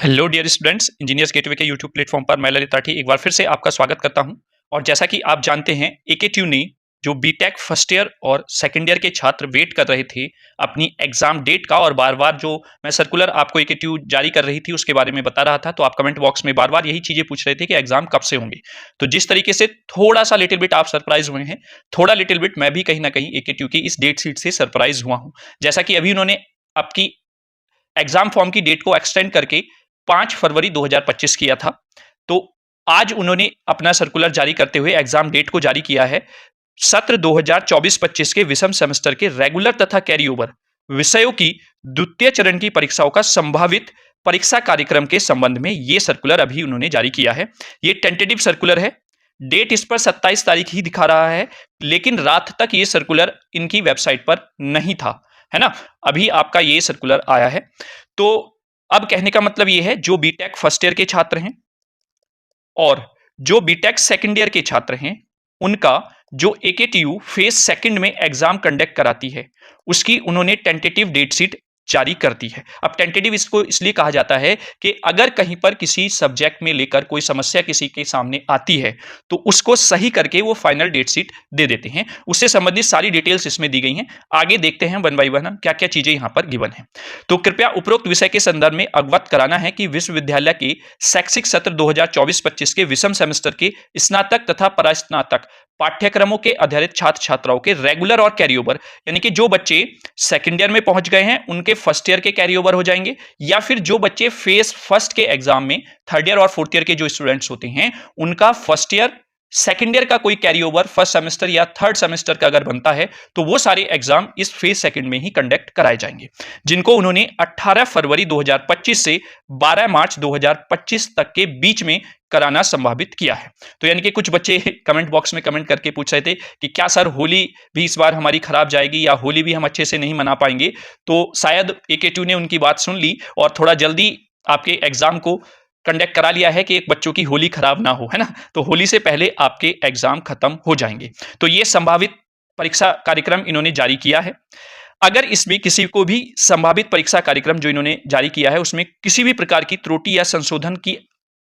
Hello dear students, engineers gateway के YouTube platform पर मैं ललित राठी एक बार फिर से आपका स्वागत करता हूं। और जैसा कि आप जानते हैं, एकेटीयू ने जो बीटेक फर्स्ट ईयर और सेकंड ईयर के छात्र वेट कर रहे थे अपनी एग्जाम डेट का, और बार बार जो मैं सर्कुलर आपको एकेटीयू जारी कर रही थी उसके बारे में बता रहा था, तो आप कमेंट बॉक्स में बार बार यही चीजें पूछ रहे थे कि एग्जाम कब से होंगे। तो जिस तरीके से थोड़ा सा लिटिल बिट आप सरप्राइज हुए हैं, थोड़ा लिटिल बिट मैं भी कहीं ना कहीं एकेटीयू की इस डेट शीट से सरप्राइज हुआ हूं। जैसा कि अभी उन्होंने आपकी एग्जाम फॉर्म की डेट को एक्सटेंड करके 5 फरवरी 2025 किया था। तो आज उन्होंने अपना सर्कुलर जारी करते हुए एग्जाम डेट को जारी किया है। सत्र 2024-25 के विषम सेमेस्टर के रेगुलर तथा कैरी ओवर विषयों की द्वितीय चरण की परीक्षाओं का संभावित परीक्षा कार्यक्रम के संबंध में ये सर्कुलर अभी उन्होंने जारी किया है। ये टेंटेटिव सर्कुलर है। डेट इस पर 27 तारीख ही दिखा रहा है, लेकिन रात तक ये सर्कुलर इनकी वेबसाइट पर नहीं था, है ना। अभी आपका ये सर्कुलर आया है। तो अब कहने का मतलब ये है, जो बीटेक फर्स्ट ईयर के छात्र हैं और जो बीटेक सेकंड ईयर के छात्र हैं, उनका जो एकेटीयू फेज सेकंड में एग्जाम कंडक्ट कराती है, उसकी उन्होंने टेंटेटिव डेट शीट जारी कर दी है। अब टेंटेटिव इसको इसलिए कहा जाता है कि अगर कहीं पर किसी सब्जेक्ट में लेकर कोई समस्या किसी के सामने आती है, तो उसको सही करके वो फाइनल डेट शीट दे देते हैं। उससे संबंधित सारी डिटेल्स इसमें दी गई हैं। आगे देखते हैं वन बाई वन हम क्या क्या चीजें यहाँ पर गिवन है। तो कृपया उपरोक्त विषय के संदर्भ में अवगत कराना है कि विश्वविद्यालय के शैक्षिक सत्र 2024-25 के विषम सेमेस्टर के स्नातक तथा परास्नातक पाठ्यक्रमों के आधारित छात्र छात्राओं के रेगुलर और कैरी ओवर, यानी कि जो बच्चे सेकेंड ईयर में पहुंच गए हैं उनके फर्स्ट ईयर के कैरी ओवर हो जाएंगे, या फिर जो बच्चे फेज फर्स्ट के एग्जाम में थर्ड ईयर और फोर्थ ईयर के जो स्टूडेंट्स होते हैं, उनका फर्स्ट ईयर सेकेंड ईयर का कोई कैरी ओवर फर्स्ट सेमेस्टर या थर्ड सेमेस्टर का अगर बनता है, तो वो सारे एग्जाम इस फेज सेकंड में ही कंडक्ट कराए जाएंगे, जिनको उन्होंने 18 फरवरी 2025 से 12 मार्च 2025 तक के बीच में कराना संभावित किया है। तो यानी कि कुछ बच्चे कमेंट बॉक्स में कमेंट करके पूछ रहे थे कि क्या सर होली भी इस बार हमारी खराब जाएगी, या होली भी हम अच्छे से नहीं मना पाएंगे। तो शायद एकेटीयू ने उनकी बात सुन ली और थोड़ा जल्दी आपके एग्जाम को कंडक्ट करा लिया है कि एक बच्चों की होली खराब ना हो, है ना। तो होली से पहले आपके एग्जाम खत्म हो जाएंगे। तो ये संभावित परीक्षा कार्यक्रम इन्होंने जारी किया है। अगर इसमें किसी को भी संभावित परीक्षा कार्यक्रम जो इन्होंने जारी किया है उसमें किसी भी प्रकार की त्रुटि या संशोधन की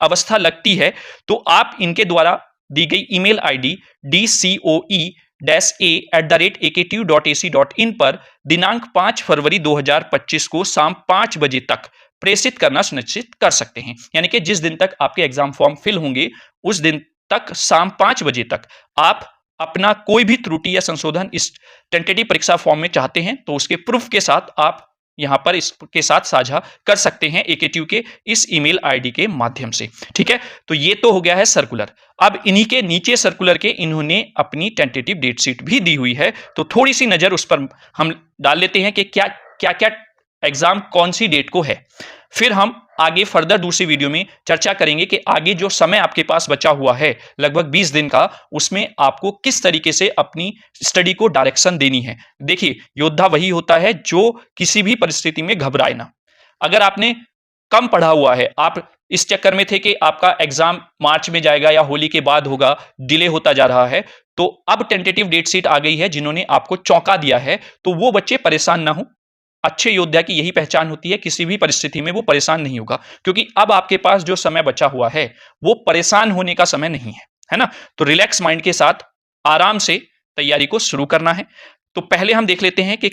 अवस्था लगती है, तो आप इनके द्वारा दी गई ईमेल आईडी dcoe-a@aktu.ac.in पर दिनांक 5 फरवरी 2025 को शाम 5 बजे तक प्रेषित करना सुनिश्चित कर सकते हैं। यानी कि जिस दिन तक आपके एग्जाम फॉर्म फिल होंगे, उस दिन तक शाम 5 बजे तक आप अपना कोई भी त्रुटि या संशोधन इस टेंटेटिव परीक्षा फॉर्म में चाहते हैं, तो उसके प्रूफ के साथ आप यहां पर इसके साथ साझा कर सकते हैं एकेटीयू के इस ईमेल आईडी के माध्यम से। ठीक है, तो ये तो हो गया है सर्कुलर। अब इन्हीं के नीचे सर्कुलर के इन्होंने अपनी टेंटेटिव डेट शीट भी दी हुई है, तो थोड़ी सी नजर उस पर हम डाल लेते हैं कि क्या क्या क्या एग्जाम कौन सी डेट को है। फिर हम आगे फर्दर दूसरी वीडियो में चर्चा करेंगे कि आगे जो समय आपके पास बचा हुआ है लगभग 20 दिन का, उसमें आपको किस तरीके से अपनी स्टडी को डायरेक्शन देनी है। देखिए, योद्धा वही होता है जो किसी भी परिस्थिति में घबराए ना। अगर आपने कम पढ़ा हुआ है, आप इस चक्कर में थे कि आपका एग्जाम मार्च में जाएगा या होली के बाद होगा, डिले होता जा रहा है, तो अब टेंटेटिव डेट शीट आ गई है जिन्होंने आपको चौंका दिया है, तो वो बच्चे परेशान ना हो। अच्छे योद्धा की यही पहचान होती है, किसी भी परिस्थिति में वो परेशान नहीं होगा, क्योंकि अब आपके पास जो समय बचा हुआ है वो परेशान होने का समय नहीं है ना। तो रिलैक्स माइंड के साथ आराम से तैयारी को शुरू करना है। तो पहले हम देख लेते हैं कि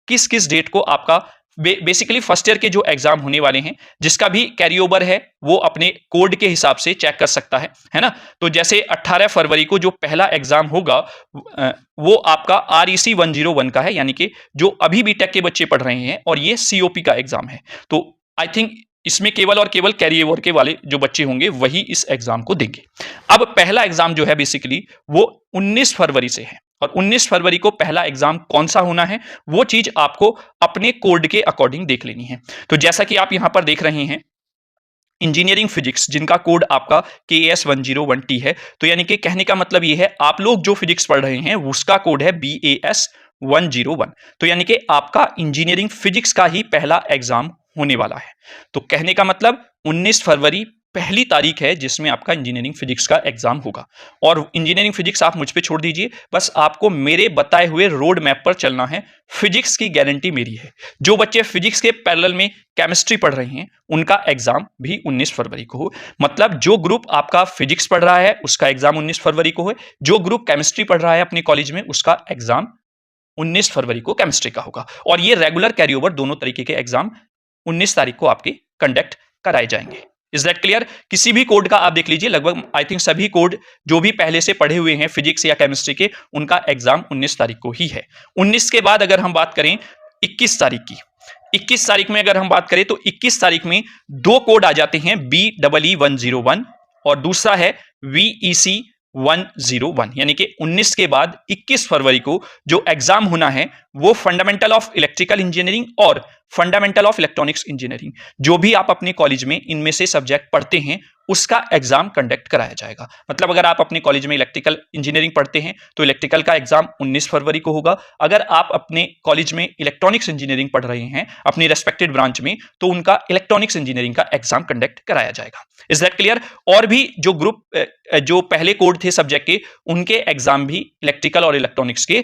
किस किस डेट को आपका बेसिकली फर्स्ट ईयर के जो एग्जाम होने वाले हैं, जिसका भी कैरी ओवर है वो अपने कोड के हिसाब से चेक कर सकता है ना। तो जैसे 18 फरवरी को जो पहला एग्जाम होगा वो आपका REC 101 का है, यानी कि जो अभी बीटेक के बच्चे पढ़ रहे हैं, और ये COP का एग्जाम है। तो आई थिंक इसमें केवल और केवल कैरी ओवर के वाले जो बच्चे होंगे वही इस एग्जाम को देंगे। अब पहला एग्जाम जो है बेसिकली वो 19 फरवरी से है, और 19 फरवरी को पहला एग्जाम कौन सा होना है वो चीज आपको अपने कोड के अकॉर्डिंग देख लेनी है। तो जैसा कि आप यहां पर देख रहे हैं, इंजीनियरिंग फिजिक्स जिनका कोड आपका KS 101T है, तो यानी कि कहने का मतलब ये है आप लोग जो फिजिक्स पढ़ रहे हैं उसका कोड है BAS 101। तो यानी कि आपका इंजीनियरिंग फिजिक्स का ही पहला एग्जाम होने वाला है। तो कहने का मतलब 19 फरवरी पहली तारीख है जिसमें आपका इंजीनियरिंग फिजिक्स का एग्जाम होगा। और इंजीनियरिंग फिजिक्स आप मुझ पे छोड़ दीजिए, बस आपको मेरे बताए हुए रोड मैप पर चलना है। फिजिक्स की गारंटी मेरी है। जो बच्चे फिजिक्स के पैरेलल में केमिस्ट्री पढ़ रहे हैं उनका एग्जाम भी 19 फरवरी को हो। मतलब जो ग्रुप आपका फिजिक्स पढ़ रहा है उसका एग्जाम 19 फरवरी को हो, जो ग्रुप केमिस्ट्री पढ़ रहा है अपने कॉलेज में उसका एग्जाम 19 फरवरी को केमिस्ट्री का होगा। और ये रेगुलर कैरी ओवर दोनों तरीके के एग्जाम 19 तारीख को आपके कंडक्ट कराए जाएंगे। Is that clear? किसी भी कोड का आप देख लीजिए, लगभग आई थिंक सभी कोड जो भी पहले से पढ़े हुए हैं फिजिक्स या केमिस्ट्री के, उनका एग्जाम 19 तारीख को ही है। 19 के बाद अगर हम बात करें 21 तारीख की, 21 तारीख में अगर हम बात करें तो 21 तारीख में दो कोड आ जाते हैं, BEE101 और दूसरा है VEC101। यानी कि 19 के बाद 21 फरवरी को जो एग्जाम होना है वो फंडामेंटल ऑफ इलेक्ट्रिकल इंजीनियरिंग और फंडामेंटल ऑफ इलेक्ट्रॉनिक्स इंजीनियरिंग, जो भी आप अपने कॉलेज में इनमें से सब्जेक्ट पढ़ते हैं उसका एग्जाम कंडक्ट कराया जाएगा। मतलब अगर आप अपने कॉलेज में इलेक्ट्रिकल इंजीनियरिंग पढ़ते हैं तो इलेक्ट्रिकल का एग्जाम 19 फरवरी को होगा। अगर आप अपने कॉलेज में इलेक्ट्रॉनिक्स इंजीनियरिंग पढ़ रहे हैं अपनी रेस्पेक्टेड ब्रांच में, तो उनका इलेक्ट्रॉनिक्स इंजीनियरिंग का एग्जाम कंडक्ट कराया जाएगा। Is that clear? और भी जो ग्रुप जो पहले कोड थे सब्जेक्ट के, उनके एग्जाम भी इलेक्ट्रिकल और इलेक्ट्रॉनिक्स के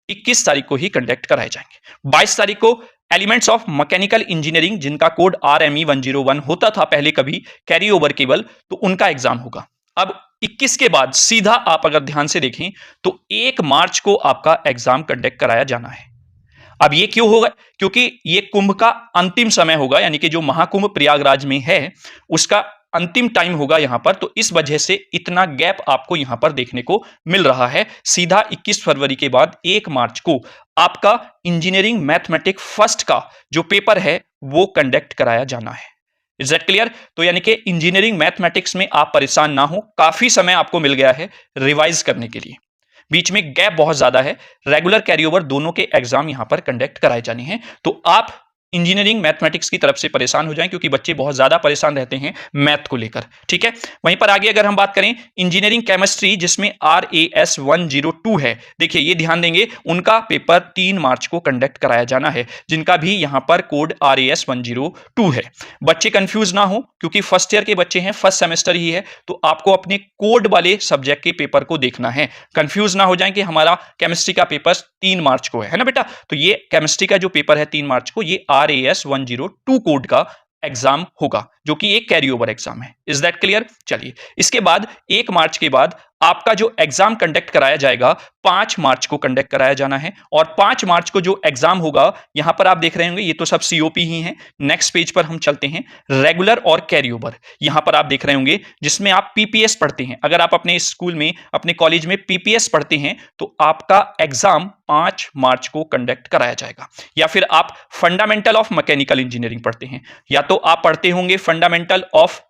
21 तारीख को ही कंडक्ट कराए जाएंगे। 22 तारीख को एलिमेंट्स ऑफ मैकेनिकल इंजीनियरिंग, जिनका कोड RME101 होता था पहले कभी कैरी ओवर केवल, तो उनका एग्जाम होगा। अब 21 के बाद सीधा आप अगर ध्यान से देखें तो 1 मार्च को आपका एग्जाम कंडक्ट कराया जाना है। अब ये क्यों होगा? क्योंकि ये कुंभ का अंतिम समय होगा, यानी कि जो महाकुंभ प्रयागराज में है उसका अंतिम टाइम होगा यहां पर, तो इस वजह से इतना गैप आपको यहां पर देखने को मिल रहा है। सीधा 21 फरवरी के बाद 1 मार्च को आपका इंजीनियरिंग मैथमेटिक्स फर्स्ट का जो पेपर है वो कंडक्ट कराया जाना है। Is that clear? तो यानी कि इंजीनियरिंग मैथमेटिक्स में आप परेशान ना हो, काफी समय आपको मिल गया है रिवाइज करने के लिए। बीच में गैप बहुत ज्यादा है, रेगुलर कैरी ओवर दोनों के एग्जाम यहां पर कंडक्ट कराए जाने हैं। तो आप इंजीनियरिंग मैथमेटिक्स की तरफ से परेशान हो जाएं, क्योंकि बच्चे बहुत ज्यादा परेशान रहते हैं मैथ को लेकर। ठीक है, वहीं पर आगे अगर हम बात करें इंजीनियरिंग केमिस्ट्री, जिसमें RAS102 है, देखिए ये ध्यान देंगे, उनका पेपर 3 मार्च को कंडक्ट कराया जाना है, जिनका भी यहां पर कोड RAS102 है। बच्चे कंफ्यूज ना हो, क्योंकि फर्स्ट ईयर के बच्चे हैं, फर्स्ट सेमेस्टर ही है, तो आपको अपने कोड वाले सब्जेक्ट के पेपर को देखना है। कंफ्यूज ना हो जाए कि हमारा केमिस्ट्री का पेपर 3 मार्च को है ना बेटा, तो ये केमिस्ट्री का जो पेपर है 3 मार्च को, ये RAS102 कोड का एग्जाम होगा, जो कि एक कैरी ओवर एग्जाम है। Is that clear? चलिए, इसके बाद 1 मार्च के बाद आपका जो एग्जाम कंडक्ट कराया जाएगा 5 मार्च को कंडक्ट कराया जाना है। और 5 मार्च को जो एग्जाम होगा, यहां पर आप देख रहे होंगे ये तो सब COP ही हैं। नेक्स्ट पेज पर हम चलते हैं, रेगुलर और कैरी ओवर। यहां पर आप देख रहे होंगे जिसमें आप PPS पढ़ते हैं। अगर आप अपने स्कूल में अपने कॉलेज में PPS पढ़ते हैं तो आपका एग्जाम 5 मार्च को कंडक्ट कराया जाएगा। या फिर आप फंडामेंटल ऑफ मैकेनिकल इंजीनियरिंग पढ़ते हैं, या तो आप पढ़ते होंगे फंडामेंटल ऑफ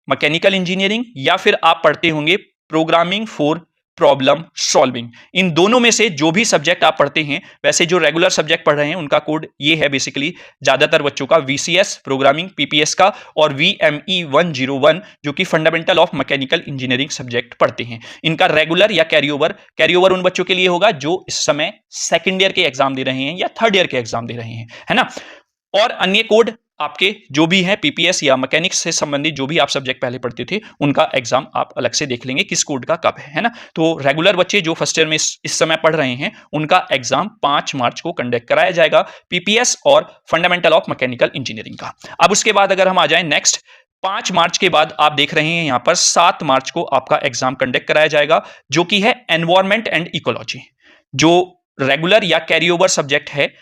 मैकेनिकल इंजीनियरिंग, या फिर आप पढ़ते होंगे प्रोग्रामिंग फॉर प्रॉब्लम सॉल्विंग। इन दोनों में से जो भी सब्जेक्ट आप पढ़ते हैं, वैसे जो रेगुलर सब्जेक्ट पढ़ रहे हैं उनका कोड ये है बेसिकली, ज्यादातर बच्चों का VCS प्रोग्रामिंग PPS का, और VME101 जो कि fundamental of mechanical engineering subject पढ़ते हैं। इनका रेगुलर या कैरी ओवर उन बच्चों के लिए होगा जो इस समय सेकेंड ईयर के एग्जाम दे रहे हैं या थर्ड ईयर के एग्जाम दे रहे हैं, है ना। और अन्य कोड आपके जो भी हैं PPS या मैकेनिक्स से संबंधित जो भी आप सब्जेक्ट पहले पढ़ते थे, उनका एग्जाम आप अलग से देख लेंगे किस कोड का कब है ना। तो रेगुलर बच्चे जो फर्स्ट ईयर में इस समय पढ़ रहे हैं, उनका एग्जाम 5 मार्च को कंडक्ट कराया जाएगा, PPS और फंडामेंटल ऑफ मैकेनिकल इंजीनियरिंग का। अब उसके बाद अगर हम आ जाए नेक्स्ट, 5 मार्च के बाद आप देख रहे हैं यहां पर 7 मार्च को आपका एग्जाम कंडक्ट कराया जाएगा, जो कि है एनवायरमेंट एंड इकोलॉजी। जो रेगुलर या कैरी ओवर सब्जेक्ट है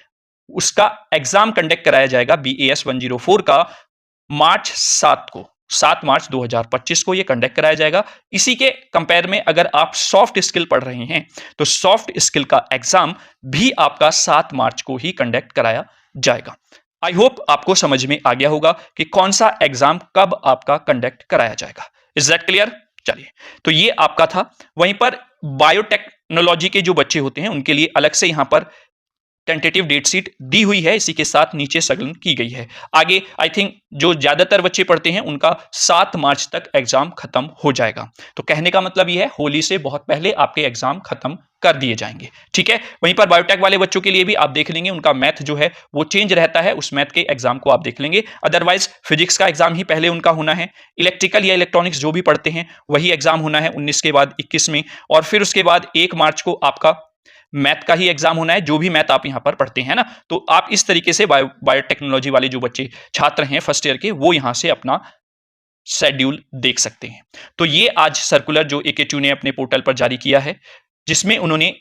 उसका एग्जाम कंडक्ट कराया जाएगा BAS104 का मार्च 7 को, 7 मार्च 2025 को ये कंडक्ट कराया जाएगा। इसी के कंपेयर में अगर आप सॉफ्ट स्किल पढ़ रहे हैं तो सॉफ्ट स्किल का एग्जाम भी आपका 7 मार्च को ही कंडक्ट कराया जाएगा। आई होप आपको समझ में आ गया होगा कि कौन सा एग्जाम कब आपका कंडक्ट कराया जाएगा। Is that clear? चलिए, तो ये आपका था। वहीं पर बायोटेक्नोलॉजी के जो बच्चे होते हैं उनके लिए अलग से यहां पर टेंटेटिव डेट शीट दी हुई है, इसी के साथ नीचे संलग्न की गई है। आगे आई थिंक जो ज्यादातर बच्चे पढ़ते हैं उनका 7 मार्च तक एग्जाम खत्म हो जाएगा। तो कहने का मतलब यह है होली से बहुत पहले आपके एग्जाम खत्म कर दिए जाएंगे। ठीक है, वहीं पर बायोटेक वाले बच्चों के लिए भी आप देख लेंगे, उनका मैथ जो है वो चेंज रहता है, उस मैथ के एग्जाम को आप देख लेंगे। अदरवाइज फिजिक्स का एग्जाम ही पहले उनका होना है, इलेक्ट्रिकल या इलेक्ट्रॉनिक्स जो भी पढ़ते हैं वही एग्जाम होना है 19 के बाद 21 में, और फिर उसके बाद 1 मार्च को आपका मैथ का ही एग्जाम होना है, जो भी मैथ आप यहां पर पढ़ते हैं ना। तो आप इस तरीके से बायोटेक्नोलॉजी वाले जो बच्चे छात्र हैं फर्स्ट ईयर के, वो यहां से अपना शेड्यूल देख सकते हैं। तो ये आज सर्कुलर जो एकेट्यू ने अपने पोर्टल पर जारी किया है, जिसमें उन्होंने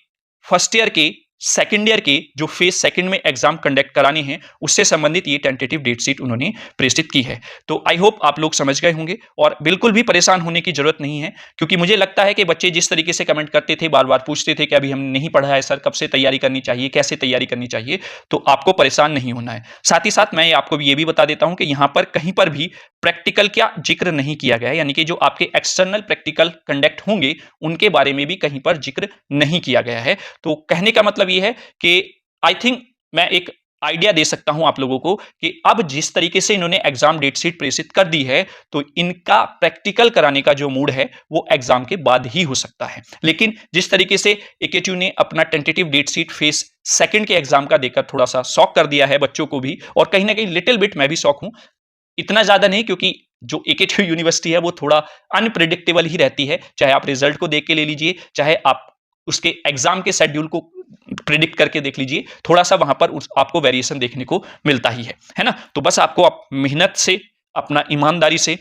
फर्स्ट ईयर के सेकंड ईयर के जो फेज सेकंड में एग्जाम कंडक्ट कराने हैं उससे संबंधित ये टेंटेटिव डेट शीट उन्होंने प्रेषित की है। तो आई होप आप लोग समझ गए होंगे और बिल्कुल भी परेशान होने की जरूरत नहीं है, क्योंकि मुझे लगता है कि बच्चे जिस तरीके से कमेंट करते थे, बार बार पूछते थे कि अभी हमने नहीं पढ़ा है सर, कब से तैयारी करनी चाहिए, कैसे तैयारी करनी चाहिए, तो आपको परेशान नहीं होना है। साथ ही साथ मैं आपको ये भी बता देता हूं कि यहां पर कहीं पर भी प्रैक्टिकल का जिक्र नहीं किया गया है, यानी कि जो आपके एक्सटर्नल प्रैक्टिकल कंडक्ट होंगे उनके बारे में भी कहीं पर जिक्र नहीं किया गया है। तो कहने का मतलब ये है कि आई थिंक मैं एक आइडिया दे सकता हूं आप लोगों को कि अब जिस तरीके से इन्होंने एग्जाम डेट शीट प्रेषित कर दी है, तो इनका प्रैक्टिकल कराने का जो मूड है वो एग्जाम के बाद ही हो सकता है। लेकिन जिस तरीके से एकेट्यू ने अपना tentative date sheet phase second के एग्जाम का देकर थोड़ा सा शॉक कर दिया है बच्चों को भी, और कहीं ना कहीं लिटिल बिट मैं भी शॉक हूं, इतना ज्यादा नहीं, क्योंकि जो एकेट्यू यूनिवर्सिटी है वो थोड़ा अनप्रिडिक्टेबल ही रहती है। चाहे आप रिजल्ट को देख के ले लीजिए, चाहे आप उसके एग्जाम के शेड्यूल को प्रिडिक्ट करके देख लीजिए, थोड़ा सा वहां पर आपको वेरिएशन देखने को मिलता ही है ना। तो बस आपको आप मेहनत से, अपना ईमानदारी से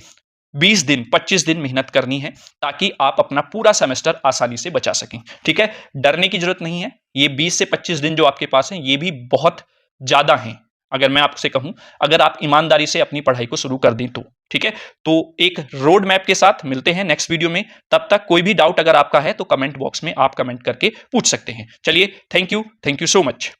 20 दिन 25 दिन मेहनत करनी है, ताकि आप अपना पूरा सेमेस्टर आसानी से बचा सकें। ठीक है, डरने की जरूरत नहीं है। ये 20 से 25 दिन जो आपके पास हैं ये भी बहुत ज्यादा हैं, अगर मैं आपसे कहूं, अगर आप ईमानदारी से अपनी पढ़ाई को शुरू कर दें तो। ठीक है, तो एक रोड मैप के साथ मिलते हैं नेक्स्ट वीडियो में। तब तक कोई भी डाउट अगर आपका है तो कमेंट बॉक्स में आप कमेंट करके पूछ सकते हैं। चलिए, थैंक यू सो मच।